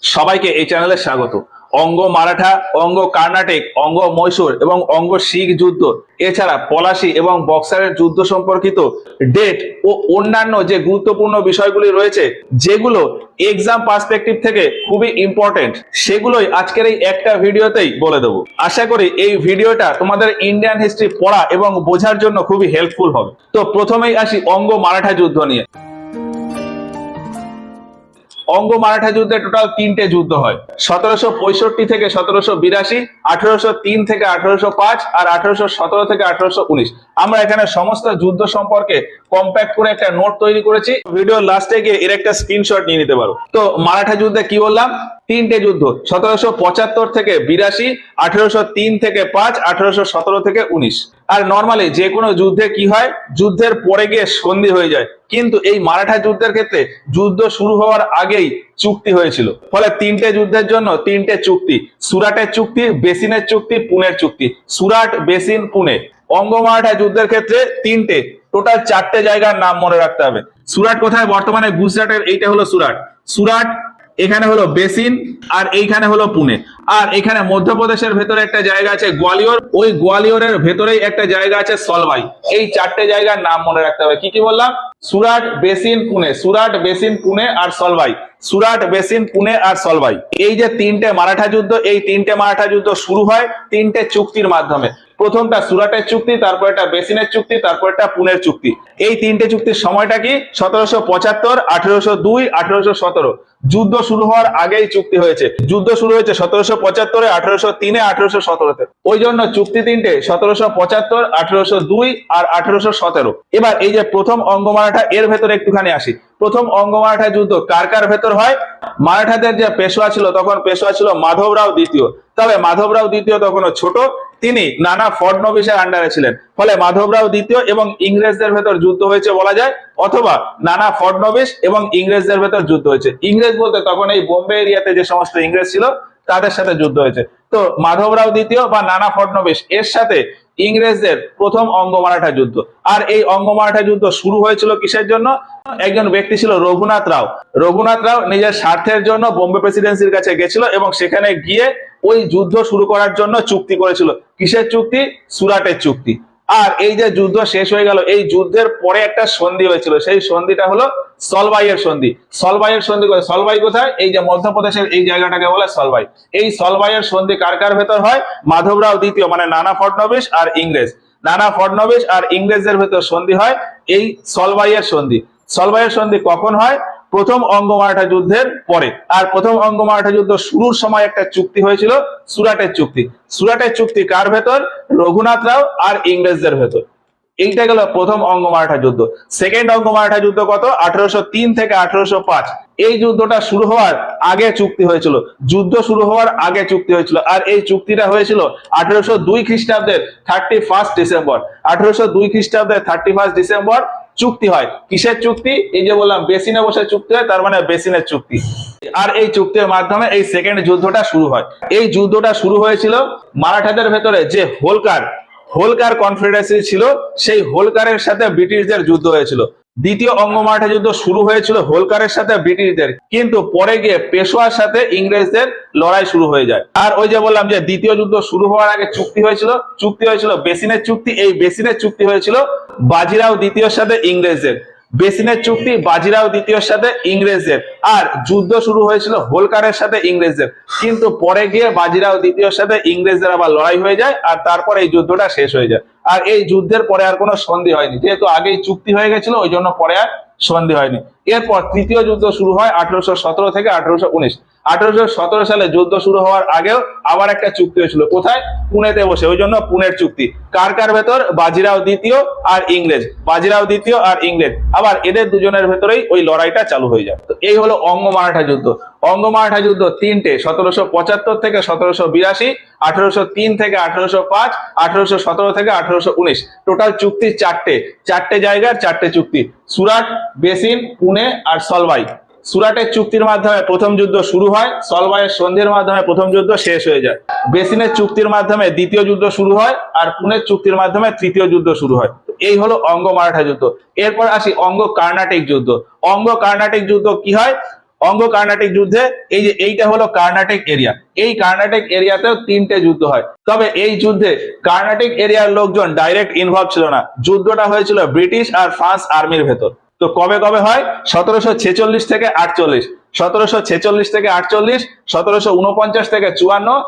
সবাইকে এই চ্যানেলে স্বাগত। অঙ্গ মারাঠা, অঙ্গ কর্ণাটক, অঙ্গ মহীশূর এবং অঙ্গ শিখ যুদ্ধ, এছাড়া পলাশী এবং বক্সারের যুদ্ধ সম্পর্কিত ডেট ও অন্যান্য যে গুরুত্বপূর্ণ বিষয়গুলি রয়েছে, যেগুলো এক্সাম পার্সপেক্টিভ থেকে খুবই ইম্পর্টেন্ট, সেগুলোই আজকের এই একটা ভিডিওতেই বলে দেবো। আশা করি এই ভিডিওটা তোমাদের ইন্ডিয়ান হিস্ট্রি পড়া এবং বোঝার জন্য খুবই হেল্পফুল হবে। তো প্রথমেই আসি অঙ্গ মারাঠা যুদ্ধ নিয়ে। অঙ্গ মারাঠা যুদ্ধে টোটাল তিনটে যুদ্ধ হয়, 1765 থেকে 1782, 1803 থেকে 1805 আর 1817 থেকে 1819। আমরা এখানে সমস্ত যুদ্ধ সম্পর্কে কম্প্যাক্ট করে একটা নোট তৈরি করেছি, ভিডিও লাস্টে গিয়ে এর একটা স্ক্রিনশট নিয়ে নিতে পারো। তো মারাঠা যুদ্ধে কি বললাম, তিনটে যুদ্ধ, 1775 থেকে 82, 1803 থেকে 5, 1817 থেকে 19। আর নর্মালি যে কোনো যুদ্ধে কি হয়, যুদ্ধের পরে গিয়ে সন্ধি হয়ে যায়, কিন্তু এই মারাঠা যুদ্ধের ক্ষেত্রে যুদ্ধ শুরু হওয়ার আগেই চুক্তি হয়েছিল। ফলে তিনটে যুদ্ধের জন্য তিনটে চুক্তি, সুরাটের চুক্তি, বেসিনের চুক্তি, পুনের চুক্তি। সুরাট, বেসিন, পুনে। অঙ্গ মারাঠা যুদ্ধের ক্ষেত্রে তিনটে, টোটাল চারটে জায়গার নাম মনে রাখতে হবে। সুরাট কোথায়, বর্তমানে গুজরাটের, এইটা হলো সুরাট। সুরাট, এখানে হলো বেসিন, আর এইখানে হলো পুনে। আর এখানে মধ্যপ্রদেশের ভেতরে একটা জায়গা আছে গোয়ালিয়র, ওই গোয়ালিয়রের ভেতরেই একটা জায়গা আছে সলবাই। এই চারটে জায়গার নাম মনে রাখতে হবে। কি কি বললাম, সুরাট, বেসিন, পুনে, সুরাট, বেসিন, পুনে আর সলবাই। সুরাট, বেসিন, পুনে আর সলবাই, এই যে তিনটে মারাঠা যুদ্ধ, এই তিনটে মারাঠা যুদ্ধ শুরু হয় তিনটে চুক্তির মাধ্যমে। প্রথমটা সুরাটের চুক্তি, তারপর একটা বেসিনের চুক্তি, তারপর একটা পুনের চুক্তি। এই তিনটে চুক্তির সময়টা কি, 1775, 1802, 1817। যুদ্ধ শুরু হওয়ার আগেই চুক্তি হয়েছে। যুদ্ধ শুরু হয়েছে 1775, 1803, 1817। ওই জন্য চুক্তি তিনটে, 1775, 1802 আর 1817। এবার এই যে প্রথম অঙ্গ মারাঠা, এর ভেতরে একটুখানি আসি। প্রথম অঙ্গ মারাঠা যুদ্ধ কার কার ভেতর হয়, মারাঠাদের যে পেশোয়া ছিল, তখন পেশোয়া ছিল মাধবরাও দ্বিতীয়। তবে মাধবরাও দ্বিতীয় তখনও ছোট, তিনি নানা ফডনবিসের আন্ডারে ছিলেন। ফলে মাধবরাও দ্বিতীয় এবং ইংরেজদের ভেতর যুদ্ধ হয়েছে বলা যায়, অথবা নানা ফডনবিস এবং ইংরেজদের ভেতর যুদ্ধ হয়েছে। ইংরেজ বলতে তখন এই বোম্বে এরিয়াতে যে সমস্ত ইংরেজ ছিল তাদের সাথে যুদ্ধ হয়েছে। তো মাধবরাও দ্বিতীয় বা নানা ফডনবিস এর সাথে ইংরেজদের প্রথম অঙ্গ মারাঠা যুদ্ধ। আর এই অঙ্গ মারাঠা যুদ্ধ শুরু হয়েছিল কিসের জন্য, একজন ব্যক্তি ছিল রঘুনাথ রাও। রঘুনাথ রাও নিজের স্বার্থের জন্য বোম্বে প্রেসিডেন্সির কাছে গেছিল এবং সেখানে গিয়ে ওই যুদ্ধ শুরু করার জন্য চুক্তি করেছিল। কিসের চুক্তি, সুরাটের চুক্তি। আর এই যে যুদ্ধ শেষ হয়ে গেল, এই যুদ্ধের পরে একটা সন্ধি হয়েছিল, সেই সন্ধিটা হলো সলবাইয়ের সন্ধি। সলবাইয়ের সন্ধি, সলবাই কোথায়, এই যে মধ্যপ্রদেশের এই জায়গাটাকে বলে সলবাই। এই সলবাইয়ের সন্ধি কার কার ভেতর হয়, মাধবরাও দ্বিতীয় মানে নানা ফডনবিস আর ইংরেজ। নানা ফডনবিস আর ইংরেজদের ভেতর সন্ধি হয় এই সলবাইয়ের সন্ধি। সলবাইয়ের সন্ধি কখন হয়, প্রথম অঙ্গ মারাঠা যুদ্ধের পরে। আর প্রথম অঙ্গ মারাঠা যুদ্ধ শুরুর সময় একটা চুক্তি হয়েছিল, সুরাটের চুক্তি। সুরাটের চুক্তি কার ভেতর, রঘুনাথ রাও আর ইংরেজদের ভেতর। এইটা গেল প্রথম অঙ্গ মারাঠা যুদ্ধ। সেকেন্ড অঙ্গ মারাঠা যুদ্ধ কত, 1803 থেকে 1805। এই যুদ্ধটা শুরু হওয়ার আগে চুক্তি হয়েছিল, যুদ্ধ শুরু হওয়ার আগে চুক্তি হয়েছিল। আর এই চুক্তিটা হয়েছিল 1802 খ্রিস্টাব্দের 31 ডিসেম্বর। 1802 খ্রিস্টাব্দের 31 ডিসেম্বর চুক্তি হয়। কিসের চুক্তি, এই যে বললাম বেসিনে বসে চুক্তি হয়, তার মানে বেসিনের চুক্তি। আর এই চুক্তির মাধ্যমে এই সেকেন্ড যুদ্ধটা শুরু হয়। এই যুদ্ধটা শুরু হয়েছিল মারাঠাদের ভেতরে যে হোলকার কনফেডারেসি ছিল, সেই হোলকারের সাথে ব্রিটিশদের যুদ্ধ হয়েছিল। দ্বিতীয় অঙ্গ মারাঠা যুদ্ধ শুরু হয়েছিল হোলকারের সাথে ব্রিটিশদের, কিন্তু পরে গিয়ে পেশোয়ার সাথে ইংরেজদের লড়াই শুরু হয়ে যায়। আর ওই যে বললাম যে দ্বিতীয় যুদ্ধ শুরু হওয়ার আগে চুক্তি হয়েছিল বেসিনের চুক্তি। এই বেসিনের চুক্তি হয়েছিল বাজিরাও দ্বিতীয়র সাথে ইংরেজদের। বেসিনের চুক্তি বাজিরাও দ্বিতীয়র সাথে ইংরেজদের। আর যুদ্ধ শুরু হয়েছিল হোলকারের সাথে ইংরেজদের, কিন্তু পরে গিয়ে বাজিরাও দ্বিতীয়র সাথে ইংরেজদের আবার লড়াই হয়ে যায়, আর তারপর এই যুদ্ধটা শেষ হয়ে যায়। আর এই যুদ্ধের পরে আর কোনো সন্ধি হয়নি, যেহেতু আগেই চুক্তি হয়ে গেছিল, ওই জন্য পরে আর সন্ধি হয়নি। এরপর তৃতীয় যুদ্ধ শুরু হয় 1817 থেকে 1819। 1817 সালে যুদ্ধ শুরু হওয়ার আগেও আবার একটা চুক্তি হয়েছিল, কোথায়, পুনেতে বসে, ওই জন্য পুনের চুক্তি। কার কার ভেতর, বাজিরাও দ্বিতীয় আর ইংরেজ। বাজিরাও দ্বিতীয় আর ইংরেজ, আবার এদের দুজনের ভেতরেই ওই লড়াইটা চালু হয়ে যায়। তো এই হলো অঙ্গ মারাঠা যুদ্ধ। অঙ্গ মারাঠা যুদ্ধ তিনটে, 1775 থেকে 1782, 1803 থেকে 1805, 1817 থেকে 1819। টোটাল চুক্তি চারটে জায়গার চারটে চুক্তি, সুরাট, বেসিন, পুনে আর সলবাই। সুরাটের চুক্তির মাধ্যমে প্রথম যুদ্ধ শুরু হয়, সলবাইয়ের সন্ধির মাধ্যমে প্রথম যুদ্ধ শেষ হয়ে যায়। বেসিনের চুক্তির মাধ্যমে দ্বিতীয় যুদ্ধ শুরু হয়, আর পুনের চুক্তির মাধ্যমে তৃতীয় যুদ্ধ শুরু হয়। এই হলো অঙ্গ মারাঠা যুদ্ধ। এরপর আসি অঙ্গ কর্ণাটক যুদ্ধ। অঙ্গ কর্ণাটক যুদ্ধ কি হয়, অঙ্গ কর্ণাটিক যুদ্ধে এই যে এইটা হলো কর্ণাটিক এরিয়া, এই কর্ণাটিক এরিয়াতেও তিনটে যুদ্ধ হয়। তবে এই যুদ্ধে কর্ণাটিক এরিয়ার লোকজন ডাইরেক্ট ইনভলভ ছিল না, যুদ্ধটা হয়েছিল ব্রিটিশ আর ফ্রান্স আর্মির ভেতর। তো কবে কবে হয়? 1746 থেকে 48, 1746 থেকে 48, 1749 থেকে 54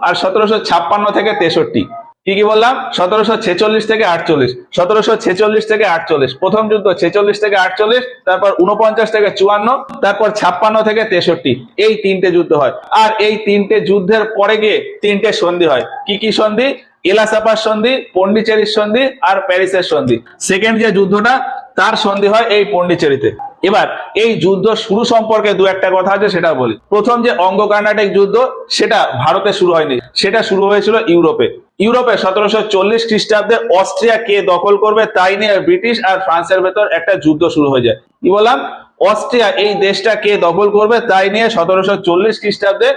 আর 1756 থেকে 63। কি কি বললাম? 1746 থেকে 48, 1746 থেকে 48 প্রথম যুদ্ধ, 46 থেকে 48, তারপর 49 থেকে 54, তারপর 56 থেকে 63। এই তিনটে যুদ্ধ হয়। আর এই তিনটে যুদ্ধের পরে গিয়ে তিনটে সন্ধি হয়। কি কি সন্ধি? এলাসাপার সন্ধি, পন্ডিচেরির সন্ধি আর প্যারিসের সন্ধি। সেকেন্ড যে যুদ্ধটা তার সন্ধি হয় এই পন্ডিচেরিতে। এবার এই যুদ্ধ শুরু সম্পর্কে দু একটা কথা আছে, সেটা বলি। প্রথম যে অঙ্গ কর্ণাটিক যুদ্ধ সেটা ভারতে শুরু হয়নি, সেটা শুরু হয়েছিল ইউরোপে। ইউরোপে 1740 খ্রিস্টাব্দে অস্ট্রিয়া কে দখল করবে তাই নিয়ে ব্রিটিশ আর ফ্রান্সের ভেতর একটা যুদ্ধ শুরু হয়ে যায়। কি বললাম? অস্ট্রিয়া এই দেশটা কে দখল করবে তাই নিয়ে 1740 খ্রিস্টাব্দে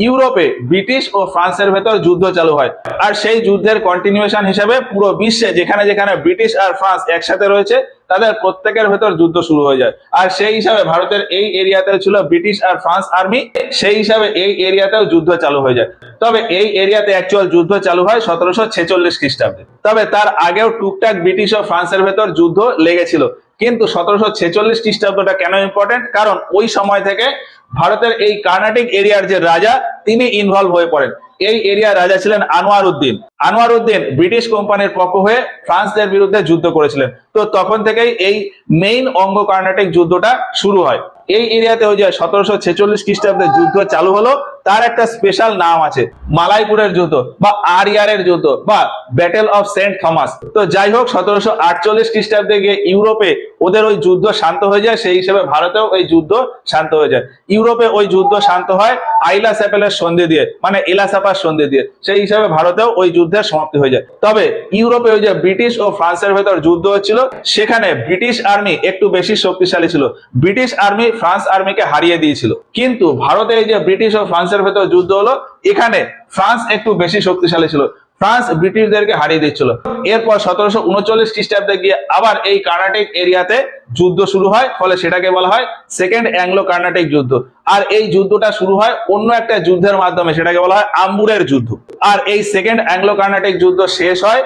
ইউরোপে ব্রিটিশ ও ফ্রান্সের ভেতর যুদ্ধ চালু হয়। আর সেই যুদ্ধের কন্টিনিউশন হিসেবে পুরো বিশ্বে যেখানে যেখানে ব্রিটিশ আর ফ্রান্স একসাথে রয়েছে তাদের প্রত্যেকের ভেতর যুদ্ধ শুরু হয়ে যায়। আর সেই হিসাবে ভারতের এই এরিয়াতেও ছিল ব্রিটিশ আর ফ্রান্স আর্মি, সেই হিসাবে এই এরিয়াতেও যুদ্ধ চালু হয়ে যায়। তবে এই এরিয়াতে অ্যাকচুয়াল যুদ্ধ চালু হয় 1746 খ্রিস্টাব্দে। তবে তার আগেও টুকটাক ব্রিটিশ ও ফ্রান্সের ভেতর যুদ্ধ লেগেছিল। কিন্তু 1746 খ্রিস্টাব্দটা কেন ইম্পর্টেন্ট? কারণ ওই সময় থেকে ভারতের এই কর্ণাটিক এরিয়ার যে রাজা তিনি ইনভলভ হয়ে পড়েন। এই এরিয়ার রাজা ছিলেন আনোয়ার উদ্দিন। আনোয়ার উদ্দিন ব্রিটিশ কোম্পানির পক্ষ হয়ে ফ্রান্সদের বিরুদ্ধে যুদ্ধ করেছিলেন। তো তখন থেকেই এই মেইন অঙ্গ কর্ণাটিক যুদ্ধটা শুরু হয়। এই এরিয়াতে ওই যে 1746 খ্রিস্টাব্দে যুদ্ধ চালু হলো তার একটা স্পেশাল নাম আছে, মালাইপুরের যুদ্ধ বা আরিয়ারের যুদ্ধ বা ব্যাটেল অফ সেন্ট থমাস। তো যাই হোক 1748 খ্রিস্টাব্দে গিয়ে ইউরোপে ওদের ওই যুদ্ধ শান্ত হয়ে যায়, সেই হিসেবে ভারতেও ওই যুদ্ধ শান্ত হয়ে যায়। ইউরোপে ওই যুদ্ধ শান্ত হয় আইলা স্যাপেলের সন্ধি দিয়ে, মানে এলাসাপার সন্ধি দিয়ে, সেই হিসাবে ভারতেও ওই যুদ্ধের সমাপ্তি হয়ে যায়। তবে ইউরোপে ওই যে ব্রিটিশ ও ফ্রান্সের ভেতর যুদ্ধ হচ্ছিল সেখানে ব্রিটিশ আর্মি একটু বেশি শক্তিশালী ছিল, ব্রিটিশ আর্মি ফ্রান্স আর্মিকে হারিয়ে দিয়েছিল। কিন্তু ভারতে এই যে ব্রিটিশ ও ফ্রান্সের ভেতর যুদ্ধ হলো এখানে ফ্রান্স একটু বেশি শক্তিশালী ছিল, ফ্রান্স ব্রিটিশদেরকে হারিয়ে দিচ্ছিল। এরপর 1739 খ্রিস্টাব্দে গিয়ে আবার এই কর্ণাটিক এরিয়াতে যুদ্ধ শুরু হয়, ফলে সেটাকে বলা হয় সেকেন্ড অ্যাংলো কর্ণাটিক যুদ্ধ। আর এই যুদ্ধটা শুরু হয় অন্য একটা যুদ্ধের মাধ্যমে, সেটাকে বলা হয় আম্বুরের যুদ্ধ। আর এই সেকেন্ড অ্যাংলো কর্ণাটিক যুদ্ধ শেষ হয়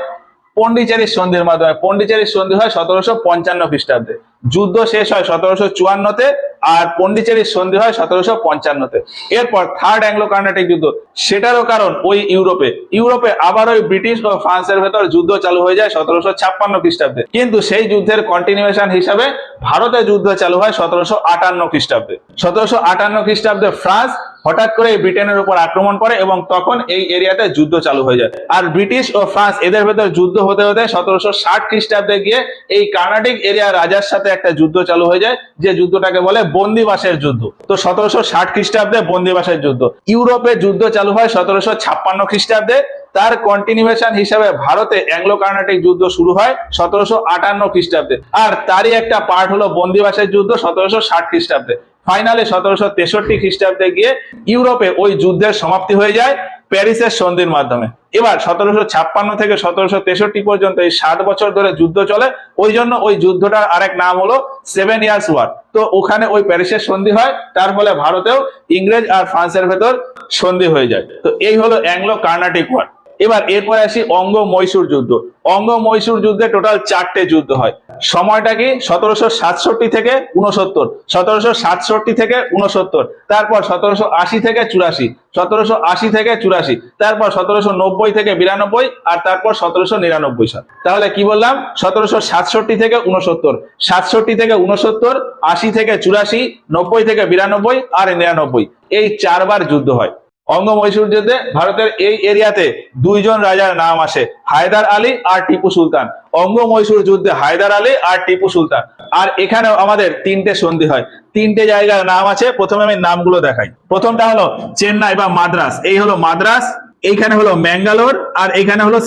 পন্ডিচেরির সন্ধির মাধ্যমে। পন্ডিচেরির সন্ধি হয় 1755 খ্রিস্টাব্দে। যুদ্ধ শেষ হয় 1754-তে আর পন্ডিচেরির সন্ধি হয় 1755-তে। এরপর থার্ড অ্যাংলো কর্ণাটিক যুদ্ধ, সেটারও কারণ ওই ইউরোপে আবার ওই ব্রিটিশ ও ফ্রান্সের ভেতর যুদ্ধ চালু হয়ে যায় 1756 খ্রিস্টাব্দে। কিন্তু সেই যুদ্ধের কন্টিনিউয়েশন হিসাবে ভারতে যুদ্ধ চালু হয় 1758 খ্রিস্টাব্দে। 1758 খ্রিস্টাব্দে ফ্রান্স হঠাৎ করে ব্রিটেনের উপর আক্রমণ করে এবং তখন এই এরিয়াতে যুদ্ধ চালু হয়ে যায়। আর ব্রিটিশ ও ফ্রান্স এদের ভেতর যুদ্ধ হতে হতে 1760 খ্রিস্টাব্দে গিয়ে এই কর্ণাটিক এরিয়া রাজার সাথে একটা যুদ্ধ চালু হয়ে যায়, যে যুদ্ধটাকে বলে বন্দিবাসের যুদ্ধ। তো 1760 খ্রিস্টাব্দে বন্দিবাসের যুদ্ধ। ইউরোপে যুদ্ধ চালু হয় 1756 খ্রিস্টাব্দে। তার কন্টিনিউয়েশন হিসাবে ভারতে অ্যাংলো কর্ণাটিক যুদ্ধ শুরু হয় 1758 খ্রিস্টাব্দে। আর তারই একটা পার্ট হলো বন্দিবাসের যুদ্ধ 1760 খ্রিস্টাব্দে। ফাইনালি 1763 খ্রিস্টাব্দে গিয়ে ইউরোপে ওই যুদ্ধের সমাপ্তি হয়ে যায় প্যারিসের সন্ধির মাধ্যমে। এবার 1756 থেকে 1763 পর্যন্ত এই 7 বছর ধরে যুদ্ধ চলে। ওই জন্য ওই যুদ্ধটার আরেক নাম হলো 7 ইয়ার্স ওয়ার। তো ওখানে ওই প্যারিসের সন্ধি হয়, তার ফলে ভারতেও ইংরেজ আর ফ্রান্সের ভেতর সন্ধি হয়ে যায়। তো এই হলো অ্যাংলো কর্ণাটিক ওয়ার। এবার এরপরে আসি অঙ্গ মহীশূর যুদ্ধ। অঙ্গ মহীশূর যুদ্ধে টোটাল 4টে যুদ্ধ হয়। সময়টা কি? 1767 থেকে 69, 1767 থেকে 69, তারপর 1780 থেকে 84, 1780 থেকে 84, তারপর 1790 থেকে 92 আর তারপর 1799 সাল। তাহলে কি বললাম? 1767 থেকে 69, 67 থেকে 69, 80 থেকে 84, 90 থেকে 92 আর 99, এই 4বার যুদ্ধ হয়। অঙ্গ মহীশূর যুদ্ধে ভারতের এই এরিয়াতে দুইজন রাজার নাম আসে, হায়দার আলী আর টিপু সুলতান। অঙ্গ মহীশূর যুদ্ধে হায়দার আলী আর টিপু সুলতান। আর এখানেও আমাদের 3টে সন্ধি হয়, 3টে জায়গার নাম আছে। প্রথমে আমি নামগুলো দেখাই। প্রথমটা হলো চেন্নাই বা মাদ্রাস, এই হলো মাদ্রাস। এইখানে হলো ম্যাঙ্গালোর আর এইখানে হলো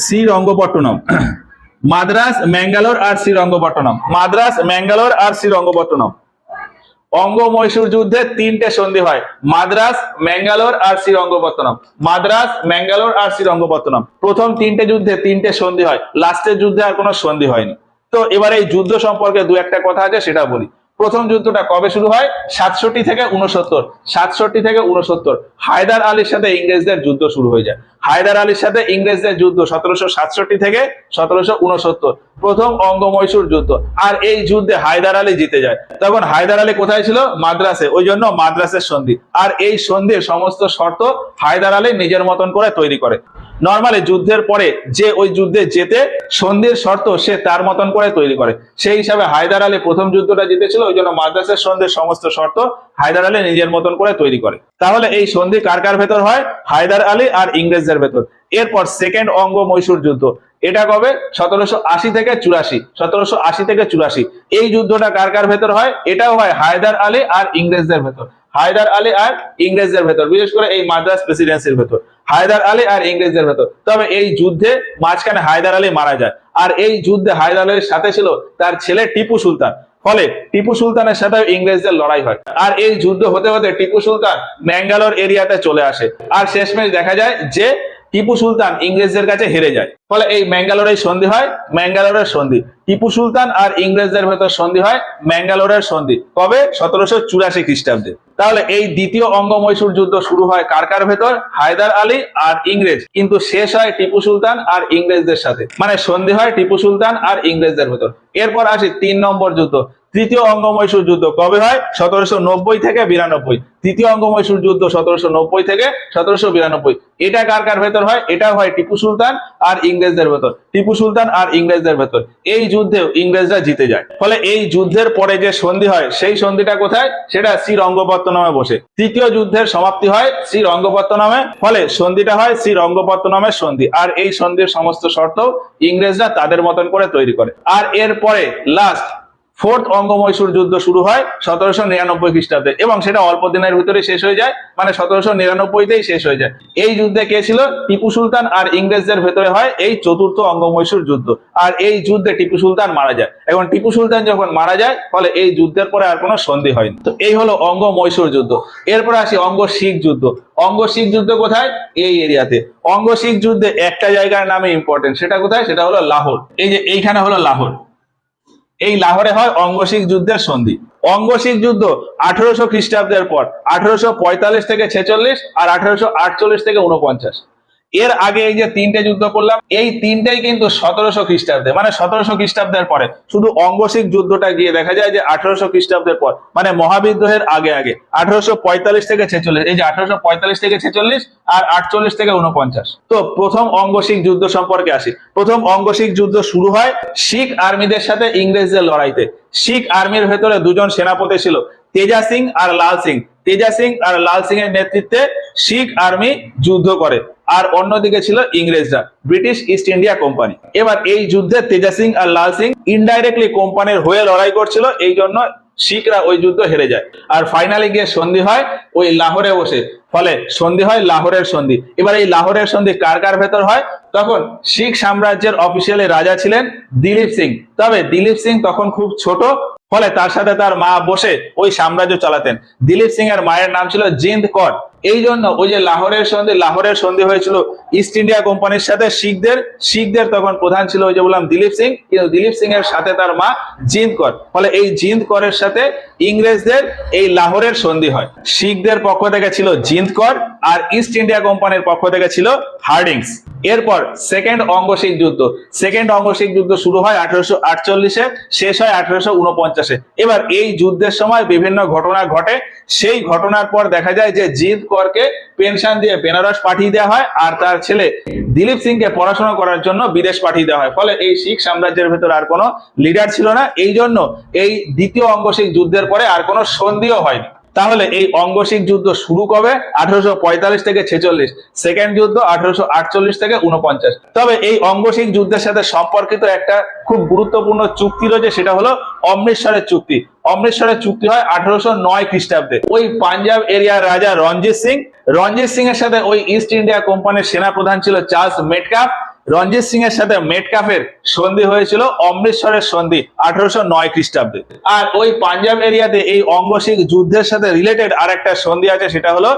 শ্রীরঙ্গপট্টনম। মাদ্রাস, ম্যাঙ্গালোর আর শ্রীরঙ্গপট্টনম, মাদ্রাস, ম্যাঙ্গালোর আর শ্রীরঙ্গপট্টনম। অঙ্গ মহীশূর যুদ্ধে 3টে সন্ধি হয়, মাদ্রাস, ম্যাঙ্গালোর আর শ্রীরঙ্গপট্টনম, মাদ্রাস, ম্যাঙ্গালোর আর শ্রীরঙ্গপট্টনম। প্রথম 3টে যুদ্ধে 3টে সন্ধি হয়, লাস্টের যুদ্ধে আর কোনো সন্ধি হয়নি। তো এবার এই যুদ্ধ সম্পর্কে দু একটা কথা আছে, সেটা বলি। প্রথম যুদ্ধটা কবে শুরু হয়? 67 থেকে 69। 67 থেকে 69 হায়দার আলীর সাথে ইংরেজদের যুদ্ধ শুরু হয়ে যায়। হায়দার আলীর সাথে ইংরেজদের যুদ্ধ 1767 থেকে 1769, প্রথম অঙ্গ-মহীশূর যুদ্ধ। আর এই যুদ্ধে হায়দার আলী জিতে যায়। তখন হায়দার আলী কোথায় ছিল? মাদ্রাসে, ওই জন্য মাদ্রাসের সন্ধি। আর এই সন্ধির সমস্ত শর্ত হায়দার আলী নিজের মতন করে তৈরি করে। নর্মালি যুদ্ধের পরে যে ওই যুদ্ধে জেতে সন্ধির শর্ত সে তার মতন করে তৈরি করে, সেই হিসাবে হায়দার আলী প্রথম যুদ্ধটা জিতেছিল, ওই জন্য মাদ্রাসের সন্ধির সমস্ত শর্ত হায়দার আলী নিজের মতন করে তৈরি করে। তাহলে এই সন্ধি কার কার ভেতর হয়? হায়দার আলী আর ইংরেজদের ভেতর। এরপর সেকেন্ড অঙ্গ-মহীশূর যুদ্ধ, এটা কবে? 1780 থেকে 84। 1780 থেকে 84 এই যুদ্ধটা কার কার ভেতর হয়? এটাও হয় হায়দার আলী আর ইংরেজদের ভেতর। হায়দার আলী আর ইংরেজদের ভেতর, বিশেষ করে এই মাদ্রাস প্রেসিডেন্সির ভেতর হায়দার আলী আর ইংরেজদের ভেতর। তবে এই যুদ্ধে মাঝখানে হায়দার আলী মারা যায়, আর এই যুদ্ধে হায়দার আলীর সাথে ছিল তার ছেলে টিপু সুলতান। ফলে টিপু সুলতানের সাথে ইংরেজদের লড়াই হয়। আর এই যুদ্ধ হতে হতে টিপু সুলতান ম্যাঙ্গালোর এরিয়াতে চলে আসে, আর শেষমেশ দেখা যায় যে টিপু সুলতান ইংরেজদের কাছে হেরে যায়। ফলে এই ম্যাঙ্গালোরের সন্ধি হয়, ম্যাঙ্গালোরের সন্ধি। টিপু সুলতান আর ইংরেজদের ভেতর সন্ধি হয়, ম্যাঙ্গালোরের সন্ধি। কবে? 1784 খ্রিস্টাব্দে। তাহলে এই দ্বিতীয় অঙ্গ-মহীশূর যুদ্ধ শুরু হয় কার কার ভেতর? হায়দার আলী আর ইংরেজ, কিন্তু শেষ হয় টিপু সুলতান আর ইংরেজদের সাথে, মানে সন্ধি হয় টিপু সুলতান আর ইংরেজদের ভেতর। এরপর আসি 3 নম্বর যুদ্ধ, তৃতীয় অঙ্গ-মহীশূর যুদ্ধ। কবে হয়? 1790 থেকে 92। তৃতীয় অঙ্গ-মহীশূর যুদ্ধ 1790 থেকে 1792। এটা কার কার ভেতর হয়? এটা হয় টিপু সুলতান আর ইংরেজদের ভেতর। টিপু সুলতান আর ইংরেজদের ভেতর। এই যুদ্ধেও ইংরেজরা জিতে যায়। ফলে এই যুদ্ধের পরে যে সন্ধি হয়, সেই সন্ধিটা কোথায়? সেটা শ্রীরঙ্গপত্তনমে বসে। তৃতীয় যুদ্ধের সমাপ্তি হয় শ্রীরঙ্গপত্তনমে। ফলে সন্ধিটা হয় শ্রীরঙ্গপত্তনমের সন্ধি। আর এই সন্ধির সমস্ত শর্ত ইংরেজরা তাদের মতন করে তৈরি করে। আর এরপরে লাস্ট ফোর্থ অঙ্গ-মহীশূর যুদ্ধ শুরু হয় 1799 খ্রিস্টাব্দে, এবং সেটা অল্প দিনের ভিতরে শেষ হয়ে যায়, মানে 1799তেই শেষ হয়ে যায়। এই যুদ্ধে কে ছিল? টিপু সুলতান আর ইংরেজদের ভেতরে হয় এই চতুর্থ অঙ্গ-মহীশূর যুদ্ধ। আর এই যুদ্ধে টিপু সুলতান মারা যায়। এখন টিপু সুলতান যখন মারা যায়, ফলে এই যুদ্ধের পরে আর কোনো সন্ধি হয়নি। তো এই হলো অঙ্গ-মহীশূর যুদ্ধ। এরপর আসি অঙ্গ-শিখ যুদ্ধ। অঙ্গ-শিখ যুদ্ধ কোথায়? এই এরিয়াতে। অঙ্গ-শিখ যুদ্ধে একটা জায়গার নামে ইম্পর্টেন্ট, সেটা কোথায়? সেটা হলো লাহোর। এই যে এইখানে হলো লাহোর, এই লাহোরে হয় অঙ্গ-শিখ যুদ্ধের সন্ধি। অঙ্গ-শিখ যুদ্ধ 1800 খ্রিস্টাব্দের পর 1845 থেকে 46 আর 1848 থেকে 49। এর আগে এই যে তিনটে যুদ্ধ করলাম, এই তিনটাই কিন্তু 1700 খ্রিস্টাব্দে, মানে 1700 খ্রিস্টাব্দের পরে। শুধু অঙ্গ-শিখ যুদ্ধটা গিয়ে দেখা যায় যে 1800 খ্রিস্টাব্দের পর, মানে মহাবিদ্রোহের আগে আগে 1845 থেকে 46। এই যে 1845 থেকে 46 আর 48 থেকে 49। তো প্রথম অঙ্গ-শিখ যুদ্ধ সম্পর্কে আসি। প্রথম অঙ্গ-শিখ যুদ্ধ শুরু হয় শিখ আর্মিদের সাথে ইংরেজদের লড়াইতে। শিখ আর্মির ভেতরে দুজন সেনাপতি ছিল, তেজা সিং আর লাল সিং। তেজা সিং আর লাল সিং এর নেতৃত্বে শিখ আর্মি যুদ্ধ করে, আর অন্যদিকে ছিল ইংরেজরা, ব্রিটিশ ইস্ট ইন্ডিয়া কোম্পানি। এবার এই যুদ্ধে তেজা সিং আর লাল সিং ইনডাইরেক্টলি কোম্পানির হয়ে লড়াই করছিল, এই জন্য শিখরা ওই যুদ্ধ হেরে যায়। আর ফাইনালি গিয়ে সন্ধি হয় ওই লাহোরে বসে। ফলে সন্ধি হয় লাহোরের সন্ধি। এবার এই লাহোরের সন্ধি কার কার ভেতর হয়? তখন শিখ সাম্রাজ্যের অফিসিয়ালি রাজা ছিলেন দিলীপ সিং। তবে দিলীপ সিং তখন খুব ছোট, ফলে তার সাথে তার মা বসে ওই সাম্রাজ্য চালাতেন। দিলীপ সিং এর মায়ের নাম ছিল জিন্দ কর। এই জন্য ওই যে লাহোরের সন্ধি হয়েছিল ইস্ট ইন্ডিয়া কোম্পানির সাথে শিখদের তখন প্রধান ছিল ওই যে বললাম দিলীপ সিং, কিন্তু দিলীপ সিং এর সাথে তার মা জিন্দ কর। ফলে এই জিন্দ করের সাথে ইংরেজদের এই লাহোরের সন্ধি হয়। শিখদের পক্ষ থেকে ছিল জিন্দ কর, আর ইস্ট ইন্ডিয়া কোম্পানির পক্ষ থেকে ছিল হার্ডিংস। এরপর সেকেন্ড অঙ্গ-শিখ যুদ্ধ। সেকেন্ড অঙ্গ-শিখ যুদ্ধ শুরু হয় 1848-এ, শেষ হয় 1849-এ। এবার এই যুদ্ধের সময় বিভিন্ন ঘটনা ঘটে। সেই ঘটনার পর দেখা যায় যে জিন্দ করকে পেনশন দিয়ে বেনারস পাঠিয়ে দেওয়া হয়, আর তার ছেলে দিলীপ সিংকে পড়াশোনা করার জন্য বিদেশ পাঠিয়ে দেওয়া হয়। ফলে এই শিখ সাম্রাজ্যের ভেতর আর কোনো লিডার ছিল না, এই জন্য এই দ্বিতীয় অঙ্গ-শিখ যুদ্ধের পরে আর কোনো সন্ধিও হয়নি। তাহলে এই অঙ্গ-শিখ যুদ্ধ শুরু কবে? 1845 থেকে 46। সেকেন্ড যুদ্ধ 1848 থেকে 49। তবে এই অঙ্গ-শিখ যুদ্ধের সাথে সম্পর্কিত একটা খুব গুরুত্বপূর্ণ চুক্তি রয়েছে, সেটা হলো অমৃতসরের চুক্তি। অমৃতসরের চুক্তি হয় 1809 খ্রিস্টাব্দে। ওই পাঞ্জাব এরিয়ার রাজা রঞ্জিত সিং এর সাথে ওই ইস্ট ইন্ডিয়া কোম্পানির সেনাপ্রধান ছিল চার্লস মেটকাফ। রঞ্জিত সিং এর সাথে মেটকাফের সন্ধি হয়েছিল অমৃতসরের সন্ধি 1809 খ্রিস্টাব্দে। আর ওই পাঞ্জাব এরিয়াতে এই অঙ্গ-শিখ যুদ্ধের সাথে রিলেটেড আর একটা সন্ধি আছে, সেটা হলো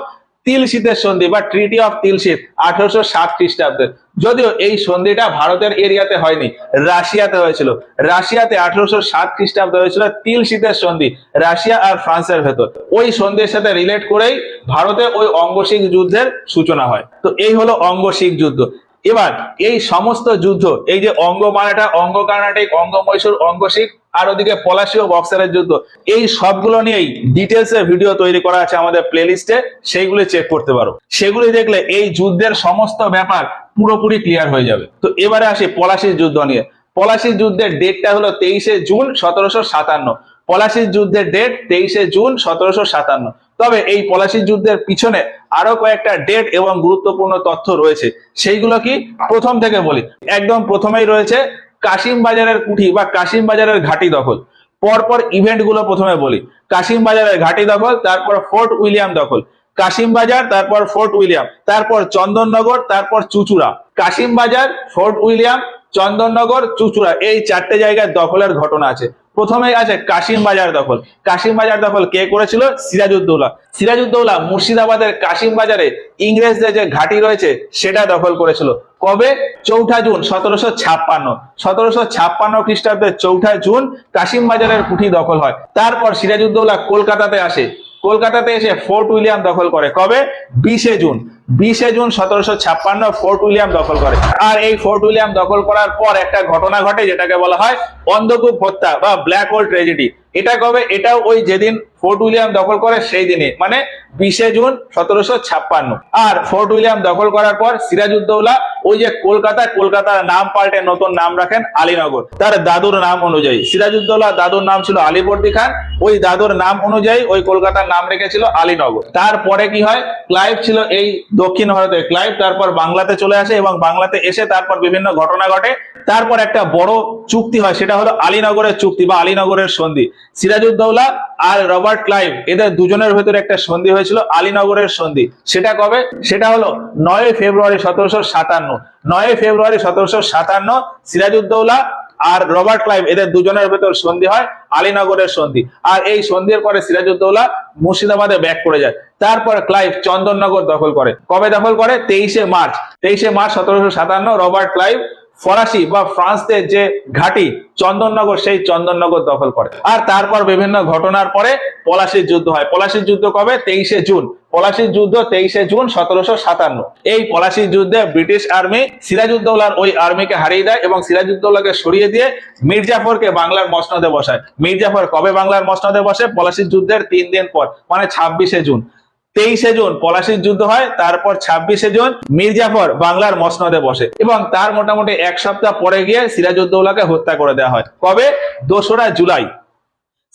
তিলশিতের সন্ধি বা ট্রিটি অফ তিলশিত 1807 খ্রিস্টাব্দে। যদিও এই সন্ধিটা ভারতের এরিয়াতে হয়নি, রাশিয়াতে হয়েছিল। রাশিয়াতে 1807 খ্রিস্টাব্দে হয়েছিল তিলশিতের সন্ধি, রাশিয়া আর ফ্রান্সের ভেতর। ওই সন্ধির সাথে রিলেট করেই ভারতে ওই অঙ্গশিখ যুদ্ধের সূচনা হয়। তো এই হলো অঙ্গশিখ যুদ্ধ। এবার এই সমস্ত যুদ্ধ, এই যে অঙ্গ মারাঠা, অঙ্গ কর্ণাটিক, অঙ্গ মহীশূর, অঙ্গ শিখ, আর ওদিকে পলাশী ও বক্সারের যুদ্ধ, এই সবগুলো নিয়েই ডিটেলস এর ভিডিও তৈরি করা আছে আমাদের প্লেলিস্টে, সেইগুলি চেক করতে পারো। সেগুলি দেখলে এই যুদ্ধের সমস্ত ব্যাপার পুরোপুরি ক্লিয়ার হয়ে যাবে। তো এবারে আসি পলাশীর যুদ্ধ নিয়ে। পলাশীর যুদ্ধের ডেটটা হলো 23শে জুন 1757। পলাশীর যুদ্ধের ডেট 23শে জুন 1757। তবে এই পলাশীর যুদ্ধের পিছনে আরো কয়েকটা ডেট এবং গুরুত্বপূর্ণ তথ্য রয়েছে। সেইগুলো কি, প্রথম থেকে বলি। একদম প্রথমেই রয়েছে কাশিম বাজারের কুঠি বা কাশিম বাজারের ঘাঁটি দখল। পরপর ইভেন্ট গুলো প্রথমে বলি। কাশিম বাজারের ঘাঁটি দখল, তারপর ফোর্ট উইলিয়াম দখল, কাশিম বাজার, তারপর ফোর্ট উইলিয়াম, তারপর চন্দননগর, তারপর চুচুড়া। কাশিম বাজার, ফোর্ট উইলিয়াম, চন্দননগর, চুচুড়া, এই চারটে জায়গায় দখলের ঘটনা আছে। প্রথমেই আছে কাশিম বাজার দখল। কাশিম বাজার দখল কে করেছিল? সিরাজউদ্দৌলা। সিরাজউদ্দৌলা মুর্শিদাবাদের কাশিম বাজারে ইংরেজদের যে ঘাঁটি রয়েছে সেটা দখল করেছিল। কবে? 4 জুন 1756। 1756 খ্রিস্টাব্দের 4 জুন কাশিম বাজারের কুঠি দখল হয়। তারপর সিরাজউদ্দৌলা কলকাতাতে আসে। কলকাতাতে এসে ফোর্ট উইলিয়াম দখল করে। কবে? 20শে জুন। 20শে জুন 1756 ফোর্ট উইলিয়াম দখল করে। আর এই ফোর্ট উইলিয়াম দখল করার পর একটা ঘটনা ঘটে যেটাকে বলা হয় অন্ধকূপ হত্যা বা ব্ল্যাক হোল ট্র্যাজেডি। এটা কবে? এটাও ওই যেদিন ফোর্ট উইলিয়াম দখল করে সেই দিনে, মানে 20শে জুন 1756। আর ফোর্ট উইলিয়াম দখল করার পর সিরাজউদ্দৌলা ওই যে কলকাতার নাম পাল্টে নতুন নাম রাখেন আলীনগর, তার দাদুর নাম অনুযায়ী। সিরাজউদ্দৌলা দাদুর নাম ছিল আলীবর্দী খান, ওই দাদুর নাম অনুযায়ী ওই কলকাতার নাম রেখেছিল আলীনগর। তারপরে কি হয়, ক্লাইভ ছিল এই দক্ষিণ ভারতে, ক্লাইভ তারপর বাংলাতে চলে আসে এবং বাংলাতে এসে তারপর বিভিন্ন ঘটনা ঘটে। তারপর একটা বড় চুক্তি হয়, সেটা হলো আলীনগরের চুক্তি বা আলীনগরের সন্ধি। সিরাজউদ্দৌলা আর রবার্ট ক্লাইভ এদের দুজনের ভেতরে একটা সন্ধি হয়েছিল, আলীনগরের সন্ধি। সেটা কবে? সেটা হলো 9 ফেব্রুয়ারি 1757। 9 ফেব্রুয়ারি 1757 সিরাজউদ্দৌলা আর রবার্ট ক্লাইভ এদের দুজনের ভেতর সন্ধি হয়, আলীনগরের সন্ধি। আর এই সন্ধির পরে সিরাজউদ্দৌলা মুর্শিদাবাদে ব্যাক করে যায়। তারপর ক্লাইভ চন্দননগর দখল করে। কবে দখল করে? 23শে মার্চ। 23শে মার্চ 1757 রবার্ট ক্লাইভ ফরাসি বা ফ্রান্সদের যে ঘাঁটি চন্দননগর, সেই চন্দননগর দখল করে। আর তারপর বিভিন্ন ঘটনার পরে পলাশীর যুদ্ধ হয়। পলাশীর যুদ্ধ কবে? 23শে জুন। পলাশীর যুদ্ধ 23শে জুন 1757। এই পলাশীর যুদ্ধে ব্রিটিশ আর্মি সিরাজউদ্দৌলার ওই আর্মিকে হারিয়ে দেয় এবং সিরাজউদ্দৌলাকে সরিয়ে দিয়ে মির্জাফরকে বাংলার মসনদে বসায়। মির্জাফর কবে বাংলার মসনদে বসে? পলাশীর যুদ্ধের 3 দিন পর, মানে 26শে জুন। 23শে জুন পলাশীর যুদ্ধ হয়, তারপর 26শে জুন মির্জাফর বাংলার মসনদে বসে এবং তার মোটামুটি 1 সপ্তাহ পরে গিয়ে সিরাজউদ্দৌলাকে হত্যা করে দেওয়া হয়। কবে? 2রা জুলাই।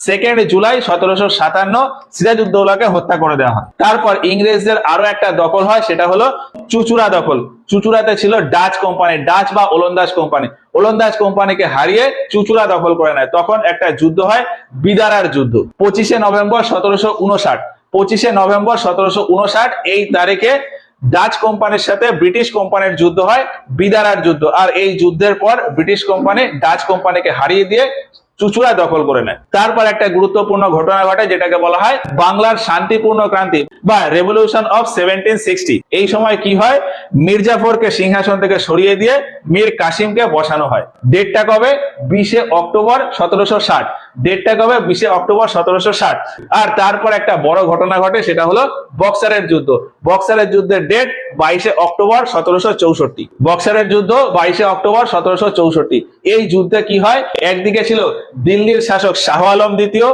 2 জুলাই 1757 সিরাজউদ্দৌলাকে হত্যা করে দেওয়া হয়। তারপর ইংরেজদের আরো একটা দখল হয়, সেটা হলো চুচুড়া দখল। চুচুড়াতে ছিল ডাচ কোম্পানি, ডাচ বা ওলন্দাজ কোম্পানি। ওলন্দাজ কোম্পানিকে হারিয়ে চুচুড়া দখল করে নেয়। তখন একটা যুদ্ধ হয়, বিদারার যুদ্ধ। 25শে নভেম্বর 1759। 25শে নভেম্বর 1759 এই তারিখে ডাচ কোম্পানির সাথে ব্রিটিশ কোম্পানির যুদ্ধ হয়, বিদারার যুদ্ধ। আর এই যুদ্ধের পর ব্রিটিশ কোম্পানি ডাচ কোম্পানিকে হারিয়ে দিয়ে চুচুড়া দখল করে নেয়। তারপর একটা গুরুত্বপূর্ণ ঘটনা ঘটে যেটাকে বলা হয় বাংলার শান্তিপূর্ণ ক্রান্তি বা রেভলিউশন অফ 1760। এই সময় কি হয়? মির্জাফরকে সিংহাসন থেকে সরিয়ে দিয়ে মীর কাসিমকে বসানো হয়। ডেটটা কবে? 20শে অক্টোবর 1760। ডেটটা কবে? 20শে অক্টোবর 1760। আর তারপর একটা বড় ঘটনা ঘটে, সেটা হলো বক্সারের যুদ্ধ। বক্সারের যুদ্ধের ডেট 22শে অক্টোবর 1764। বক্সারের যুদ্ধ 22শে অক্টোবর 1764। এই যুদ্ধে কি হয়? একদিকে ছিল দিল্লির শাসক শাহ আলম দ্বিতীয়,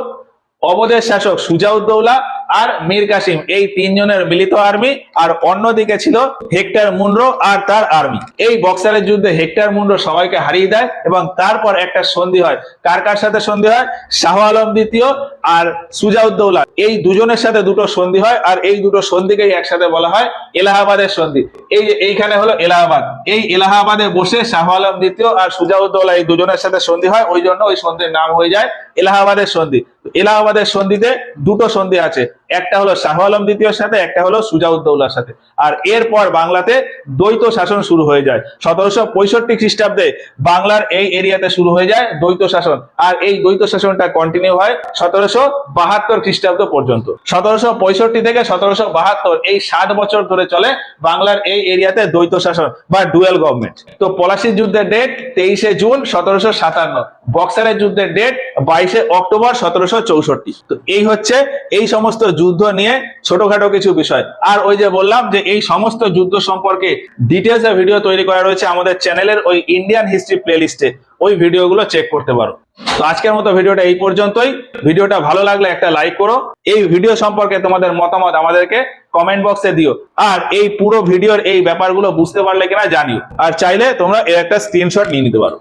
অবধের শাসক সুজাউদ্দৌলা আর মীর কাসিম, এই 3 জনের মিলিত আর্মি। আর অন্যদিকে ছিল হেক্টর মুনরো আর তার আর্মি। এই বক্সারের যুদ্ধে হেক্টর মুনরো সবাইকে হারিয়ে দেয় এবং তারপর একটা সন্ধি হয়। কার কার সাথে সন্ধি হয়? শাহ আলম দ্বিতীয় আর সুজাউদ্দৌলা, এই দুজনের সাথে দুটো সন্ধি হয়। আর এই দুটো সন্ধিকেই একসাথে বলা হয় এলাহাবাদের সন্ধি। এই যে এইখানে হলো এলাহাবাদ, এই এলাহাবাদে বসে শাহ আলম দ্বিতীয় আর সুজাউদ্দৌলা এই দুজনের সাথে সন্ধি হয়, ওই জন্য ওই সন্ধির নাম হয়ে যায় এলাহাবাদের সন্ধি। এলাহাবাদের সন্ধিতে দুটো সন্ধি আছে, একটা হলো শাহ আলম দ্বিতীয়র সাথে, একটা হলো সুজাউদ্দৌলার সাথে। আর এরপর বাংলাতে দ্বৈত শাসন শুরু হয়ে যায়। 1765 খ্রিস্টাব্দে বাংলার এই এরিয়াতে শুরু হয়ে যায় দ্বৈত শাসন, আর এই দ্বৈত শাসনটা কন্টিনিউ হয় 1772 খ্রিস্টাব্দ পর্যন্ত। 1765 থেকে 1772 এই 7 বছর ধরে চলে বাংলার এই এরিয়াতে দ্বৈত শাসন বা ডুয়েল গভর্নমেন্ট। তো পলাশীর যুদ্ধের ডেট 23শে জুন 1757, বক্সারের যুদ্ধের ডেট 22শে অক্টোবর 1764। তো এই হচ্ছে এই সমস্ত যুদ্ধ নিয়ে ছোটখাটো কিছু বিষয়। আর ওই যে বললাম যে এই সমস্ত যুদ্ধ সম্পর্কে ডিটেলস এ ভিডিও তৈরি করা রয়েছে আমাদের চ্যানেলের ওই ইন্ডিয়ান হিস্ট্রি প্লেলিস্টে, ওই ভিডিওগুলো চেক করতে পারো। তো আজকের মতো ভিডিওটা এই পর্যন্তই। ভিডিওটা ভালো লাগলে একটা লাইক করো, এই ভিডিও সম্পর্কে তোমাদের মতামত আমাদেরকে কমেন্ট বক্সে দিও, আর এই পুরো ভিডিওর এই ব্যাপারগুলো বুঝতে পারলে কিনা জানিও, আর চাইলে তোমরা এর একটা স্ক্রিনশট নিয়ে নিতে পারো।